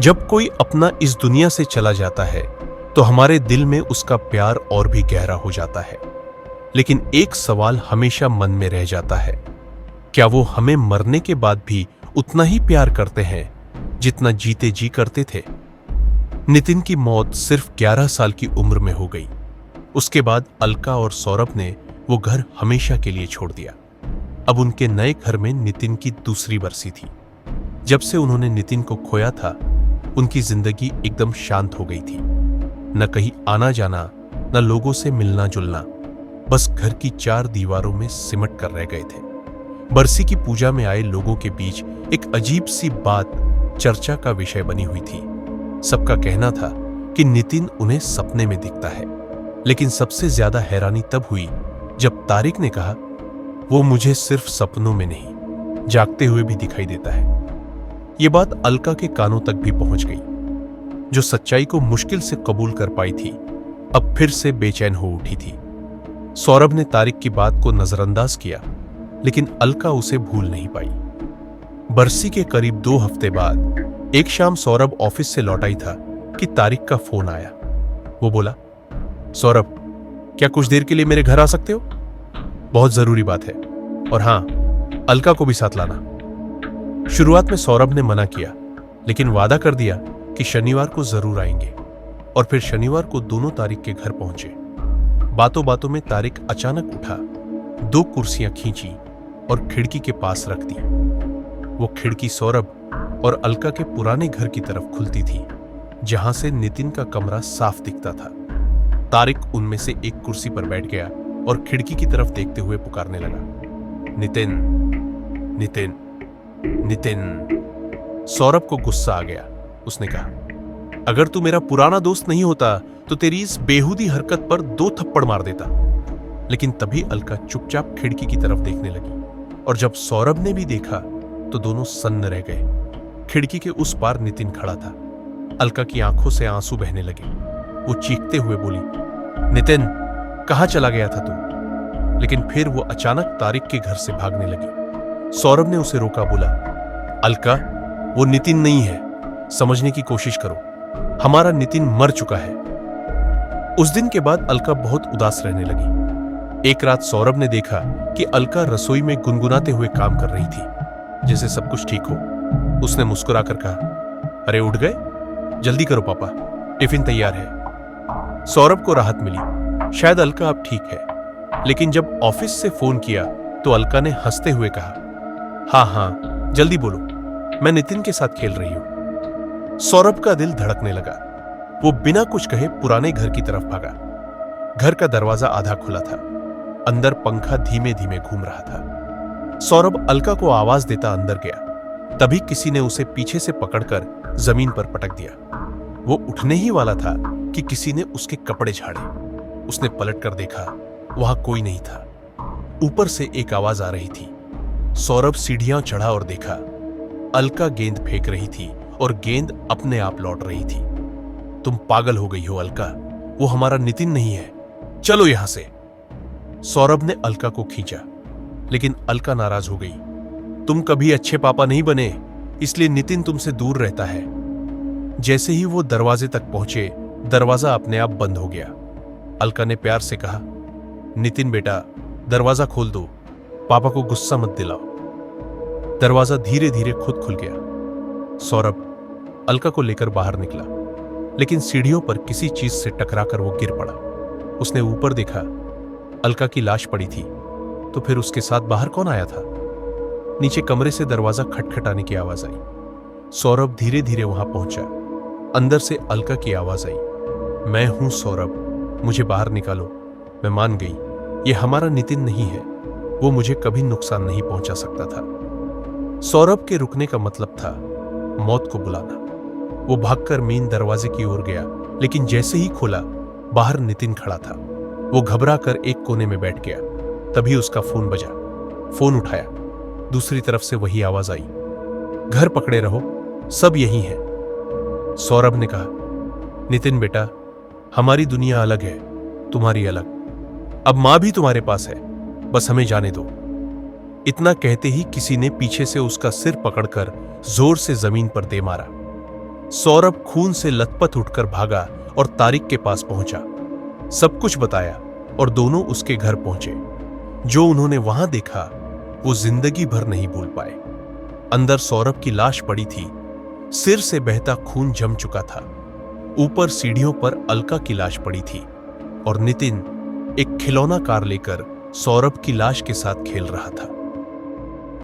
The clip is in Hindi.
जब कोई अपना इस दुनिया से चला जाता है तो हमारे दिल में उसका प्यार और भी गहरा हो जाता है। लेकिन एक सवाल हमेशा मन में रह जाता है, क्या वो हमें मरने के बाद भी उतना ही प्यार करते हैं जितना जीते जी करते थे? नितिन की मौत सिर्फ 11 साल की उम्र में हो गई। उसके बाद अलका और सौरभ ने वो घर हमेशा के लिए छोड़ दिया। अब उनके नए घर में नितिन की दूसरी बरसी थी। जब से उन्होंने नितिन को खोया था, उनकी जिंदगी एकदम शांत हो गई थी। न कहीं आना जाना, न लोगों से मिलना जुलना, बस घर की 4 दीवारों में सिमट कर रह गए थे। बरसी की पूजा में आए लोगों के बीच एक अजीब सी बात चर्चा का विषय बनी हुई थी। सबका कहना था कि नितिन उन्हें सपने में दिखता है, लेकिन सबसे ज्यादा हैरानी तब हुई जब तारिक ने कहा, वो मुझे सिर्फ सपनों में नहीं, जागते हुए भी दिखाई देता है। ये बात अलका के कानों तक भी पहुंच गई, जो सच्चाई को मुश्किल से कबूल कर पाई थी, अब फिर से बेचैन हो उठी थी। सौरभ ने तारिक की बात को नजरअंदाज किया, लेकिन अलका उसे भूल नहीं पाई। बरसी के करीब 2 हफ्ते बाद एक शाम सौरभ ऑफिस से लौटा ही था कि तारिक का फोन आया। वो बोला, सौरभ, क्या कुछ देर के लिए मेरे घर आ सकते हो? बहुत जरूरी बात है, और हां, अलका को भी साथ लाना। शुरुआत में सौरभ ने मना किया, लेकिन वादा कर दिया कि शनिवार को जरूर आएंगे। और फिर शनिवार को दोनों तारिक के घर पहुंचे। बातों बातों में तारिक अचानक उठा, 2 कुर्सियां खींची और खिड़की के पास रख दी। वो खिड़की सौरभ और अलका के पुराने घर की तरफ खुलती थी, जहां से नितिन का कमरा साफ दिखता था। तारिक उनमें से एक कुर्सी पर बैठ गया और खिड़की की तरफ देखते हुए पुकारने लगा, नितिन, नितिन, नितिन। सौरभ को गुस्सा आ गया। उसने कहा, अगर तू मेरा पुराना दोस्त नहीं होता तो तेरी इस बेहुदी हरकत पर 2 थप्पड़ मार देता। लेकिन तभी अलका चुपचाप खिड़की की तरफ देखने लगी, और जब सौरभ ने भी देखा तो दोनों सन्न रह गए। खिड़की के उस पार नितिन खड़ा था। अलका की आंखों से आंसू बहने लगे। वो चीखते हुए बोली, नितिन, कहां चला गया था तू? लेकिन फिर वो अचानक तारिक के घर से भागने लगी। सौरभ ने उसे रोका, बोला, अलका, वो नितिन नहीं है, समझने की कोशिश करो, हमारा नितिन मर चुका है। उस दिन के बाद अलका बहुत उदास रहने लगी। एक रात सौरभ ने देखा कि अलका रसोई में गुनगुनाते हुए काम कर रही थी, जैसे सब कुछ ठीक हो। उसने मुस्कुराकर कहा, अरे उठ गए? जल्दी करो पापा, टिफिन तैयार है। सौरभ को राहत मिली, शायद अलका अब ठीक है। लेकिन जब ऑफिस से फोन किया तो अलका ने हंसते हुए कहा, हाँ हाँ, जल्दी बोलो, मैं नितिन के साथ खेल रही हूं। सौरभ का दिल धड़कने लगा। वो बिना कुछ कहे पुराने घर की तरफ भागा। घर का दरवाजा आधा खुला था। अंदर पंखा धीमे धीमे घूम रहा था। सौरभ अलका को आवाज देता अंदर गया। तभी किसी ने उसे पीछे से पकड़कर जमीन पर पटक दिया। वो उठने ही वाला था कि किसी ने उसके कपड़े झाड़े। उसने पलटकर देखा, वहां कोई नहीं था। ऊपर से एक आवाज आ रही थी। सौरभ सीढ़ियां चढ़ा और देखा, अलका गेंद फेंक रही थी और गेंद अपने आप लौट रही थी। तुम पागल हो गई हो अलका, वो हमारा नितिन नहीं है, चलो यहां से। सौरभ ने अलका को खींचा, लेकिन अलका नाराज हो गई। तुम कभी अच्छे पापा नहीं बने, इसलिए नितिन तुमसे दूर रहता है। जैसे ही वो दरवाजे तक पहुंचे, दरवाजा अपने आप बंद हो गया। अलका ने प्यार से कहा, नितिन बेटा, दरवाजा खोल दो, पापा को गुस्सा मत दिलाओ। दरवाजा धीरे धीरे खुद खुल गया। सौरभ अलका को लेकर बाहर निकला, लेकिन सीढ़ियों पर किसी चीज से टकराकर वो गिर पड़ा। उसने ऊपर देखा, अलका की लाश पड़ी थी। तो फिर उसके साथ बाहर कौन आया था? नीचे कमरे से दरवाजा खटखटाने की आवाज आई। सौरभ धीरे धीरे वहां पहुंचा। अंदर से अलका की आवाज आई, मैं हूं सौरभ, मुझे बाहर निकालो। मैं मान गई, ये हमारा नितिन नहीं है, वो मुझे कभी नुकसान नहीं पहुंचा सकता था। सौरभ के रुकने का मतलब था मौत को बुलाना। वो भागकर मेन दरवाजे की ओर गया, लेकिन जैसे ही खोला, बाहर नितिन खड़ा था। वो घबराकर एक कोने में बैठ गया। तभी उसका फोन बजा। फोन उठाया। दूसरी तरफ से वही आवाज आई, घर पकड़े रहो, सब यही है। सौरभ ने कहा, नितिन बेटा, हमारी दुनिया अलग है, तुम्हारी अलग। अब मां भी तुम्हारे पास है, बस हमें जाने दो। इतना कहते ही किसी ने पीछे से उसका सिर पकड़कर जोर से जमीन पर दे मारा। सौरभ खून से लथपथ उठकर भागा और तारिक के पास पहुंचा। सब कुछ बताया और दोनों उसके घर पहुंचे। जो उन्होंने वहां देखा वो जिंदगी भर नहीं भूल पाए। अंदर सौरभ की लाश पड़ी थी, सिर से बहता खून जम चुका था। ऊपर सीढ़ियों पर अलका की लाश पड़ी थी और नितिन एक खिलौना कार लेकर सौरभ की लाश के साथ खेल रहा था।